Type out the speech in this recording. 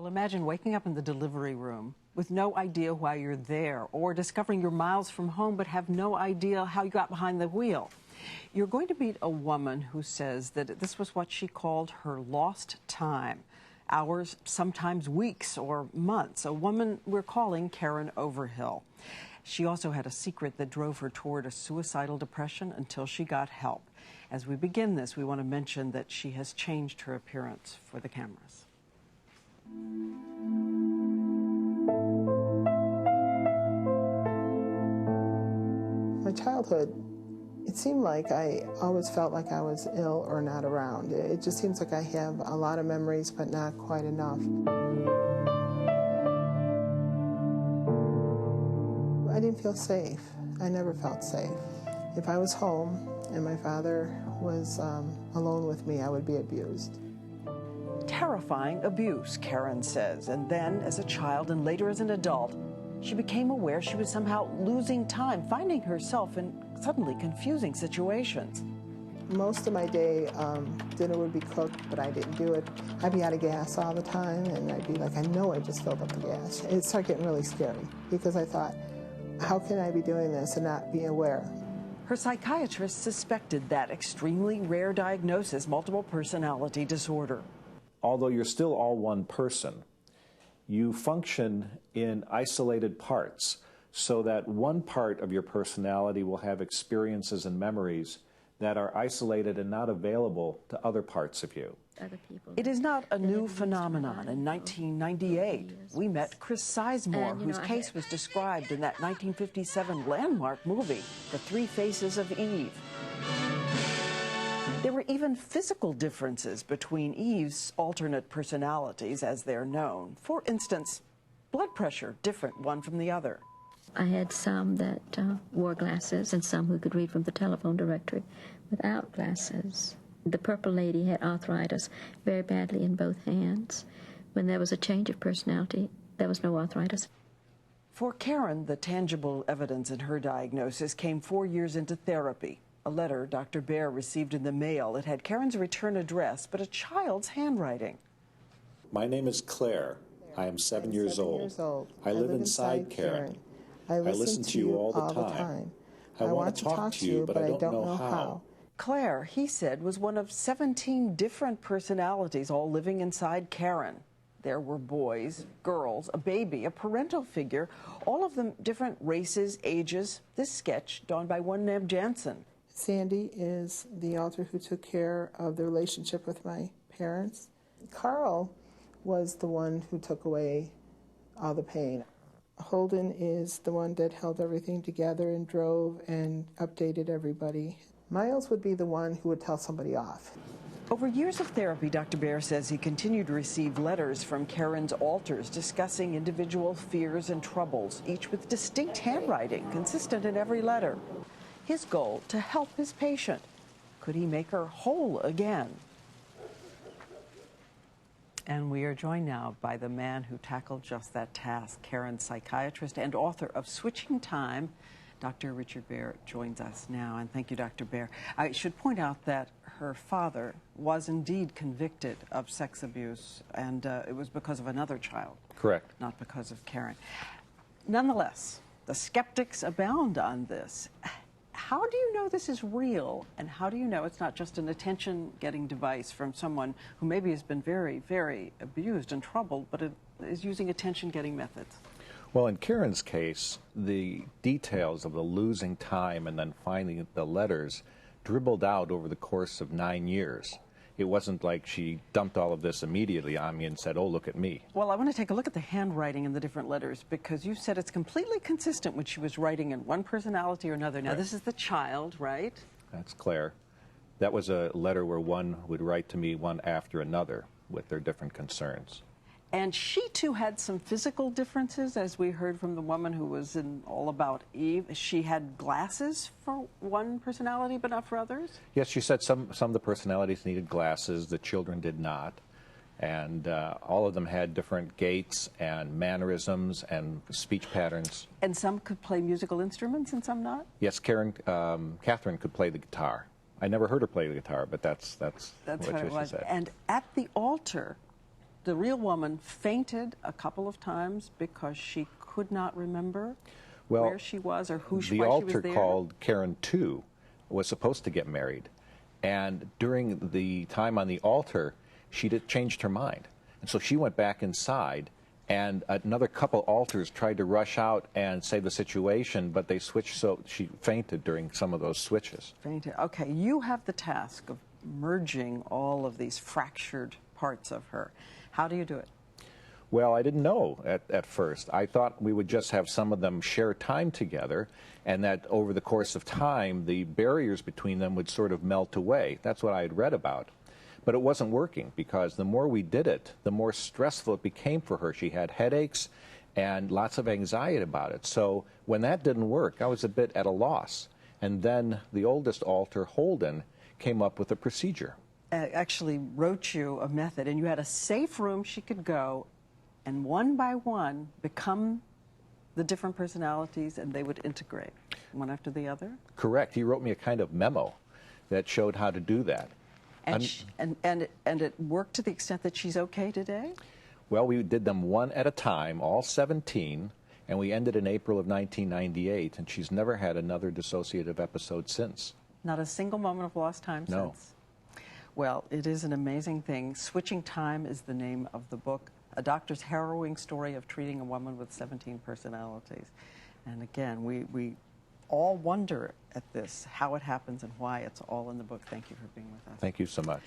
Well, imagine waking up in the delivery room with no idea why you're there, or discovering you're miles from home but have no idea how you got behind the wheel. You're going to meet a woman who says that this was what she called her lost time. Hours, sometimes weeks or months. A woman we're calling Karenoverhill. She also had a secret that drove her toward a suicidal depression until she got help. As we begin this, we want to mention that she has changed her appearance for the cameras. My childhood, it seemed like I always felt like I was ill or not around. It just seems like I have a lot of memories, but not quite enough. I didn't feel safe. I never felt safe. If I was home and my father was alone with me, I would be abused. Terrifying abuse, Karen says. And then, as a child and later as an adult, she became aware she was somehow losing time, finding herself in suddenly confusing situations. Most of my day, dinner would be cooked, but I didn't do it. I'd be out of gas all the time, and I'd be like, I know I just filled up the gas. It started getting really scary because I thought, how can I be doing this and not be aware? Her psychiatrist suspected that extremely rare diagnosis, multiple personality disorder. Although you're still all one person, you function in isolated parts so that one part of your personality will have experiences and memories that are isolated and not available to other parts of you. It is not a new phenomenon. In 1998, we met Chris Sizemore, whose case was described in that 1957 landmark movie, The Three Faces of Eve. There were even physical differences between Eve's alternate personalities, as they're known. For instance, blood pressure, different one from the other. I had some that wore glasses and some who could read from the telephone directory without glasses. The purple lady had arthritis very badly in both hands. When there was a change of personality, there was no arthritis. For Karen, the tangible evidence in her diagnosis came 4 years into therapy. A letter Dr. Baer received in the mail. It had Karen's return address, but a child's handwriting. My name is Claire. I am 7 years old. I live inside Karen. I listen to you all the time. I want to talk to you, but I don't know how. Claire, he said, was one of 17 different personalities all living inside Karen. There were boys, girls, a baby, a parental figure, all of them different races, ages. This sketch done by one named Jansen. Sandy is the alter who took care of the relationship with my parents. Carl was the one who took away all the pain. Holden is the one that held everything together and drove and updated everybody. Miles would be the one who would tell somebody off. Over years of therapy, Dr. Baer says he continued to receive letters from Karen's alters discussing individual fears and troubles, each with distinct handwriting, consistent in every letter. His goal, to help his patient. Could he make her whole again? And we are joined now by the man who tackled just that task, Karen's psychiatrist and author of Switching Time. Dr. Richard Baer joins us now, and thank you, Dr. Baer. I should point out that her father was indeed convicted of sex abuse, and it was because of another child. Correct. Not because of Karen. Nonetheless, the skeptics abound on this. How do you know this is real, and how do you know it's not just an attention-getting device from someone who maybe has been very, very abused and troubled, but is using attention-getting methods? Well, in Karen's case, the details of the losing time and then finding the letters dribbled out over the course of 9 years. It wasn't like she dumped all of this immediately on me and said, oh, look at me. Well, I want to take a look at the handwriting in the different letters, because you said it's completely consistent when she was writing in one personality or another. Now, Right. This is the child, right? That's Claire. That was a letter where one would write to me one after another with their different concerns. And she, too, had some physical differences, as we heard from the woman who was in All About Eve. She had glasses for one personality, but not for others? Yes, she said some of the personalities needed glasses, the children did not. And all of them had different gaits and mannerisms and speech patterns. And some could play musical instruments and some not? Yes, Catherine could play the guitar. I never heard her play the guitar, but that's what what it she was. said. And at the altar, the real woman fainted a couple of times because she could not remember where she was or why she was there? The altar called Karen 2 was supposed to get married. And during the time on the altar, she changed her mind. And so she went back inside, and another couple altars tried to rush out and save the situation, but they switched, so she fainted during some of those switches. Fainted. Okay, you have the task of merging all of these fractured parts of her. How do you do it? Well, I didn't know at first. I thought we would just have some of them share time together, and that over the course of time, the barriers between them would sort of melt away. That's what I had read about. But it wasn't working, because the more we did it, the more stressful it became for her. She had headaches and lots of anxiety about it. So when that didn't work, I was a bit at a loss. And then the oldest altar, Holden, came up with a procedure. Actually wrote you a method, and you had a safe room she could go and one by one become the different personalities, and they would integrate one after the other? Correct. He wrote me a kind of memo that showed how to do that. And it worked to the extent that she's okay today? Well, we did them one at a time, all 17, and we ended in April of 1998, and she's never had another dissociative episode since. Not a single moment of lost time since? Well, it is an amazing thing. Switching Time is the name of the book. A doctor's harrowing story of treating a woman with 17 personalities. And again, we all wonder at this, how it happens and why. It's all in the book. Thank you for being with us. Thank you so much.